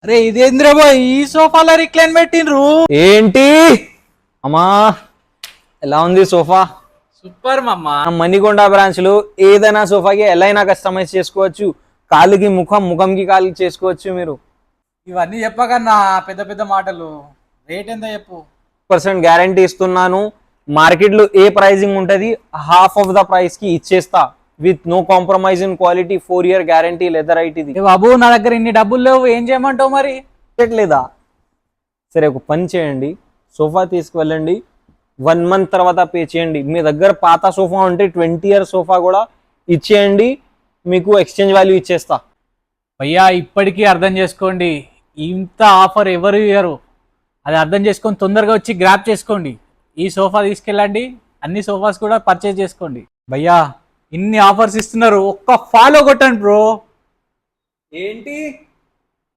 అరే ఇదేంద్ర బాయ్ ఈ సోఫాలో రిక్లైన్ పెట్టిండ్రు. ఏంటి అమ్మా ఎలా ఉంది సోఫా? సూపర్ మమ్మా. మణికొండ బ్రాంచ్ లో ఏదైనా సోఫాకి ఎలా అయినా కస్టమైజ్ చేసుకోవచ్చు. కాలుకి ముఖంకి కాలుకి చేసుకోవచ్చు. మీరు ఇవన్నీ చెప్పకన్నా పెద్ద పెద్ద మాటలు. రేట్ ఎంత చెప్పు. 100% గ్యారంటీ ఇస్తున్నాను. మార్కెట్ లో ఏ ప్రైజింగ్ ఉంటది హాఫ్ ఆఫ్ ద ప్రైస్ కి ఇచ్చేస్తా with no compromise in quality. 4 year guarantee leather right ఇది. ఏ బాబు నా దగ్గర ఇన్ని డబ్బులు లేవు, ఏం చేయమంటావు మరి? లేదా సరే ఒక పని చేయండి, సోఫా తీసుకువెళ్ళండి, 1 month తర్వాత పే చేయండి. మీ దగ్గర పాత సోఫా ఉంటే 20 year సోఫా కూడా ఇచ్చేయండి, మీకు ఎక్స్చేంజ్ వాల్యూ ఇచ్చేస్తా. భయ్యా ఇప్పటికీ అర్థం చేసుకోండి, ఇంత ఆఫర్ ఎవరు ఇయ్యరు. అది అర్థం చేసుకొని తొందరగా వచ్చి గ్రాప్ చేసుకోండి. ఈ సోఫా తీసుకెళ్ళండి, అన్ని సోఫాస్ కూడా పర్చేజ్ చేసుకోండి. భయ్యా ఇన్ని ఆఫర్స్ ఇస్తున్నారు, ఒక్క ఫాలో కొట్టండి బ్రో. ఏంటి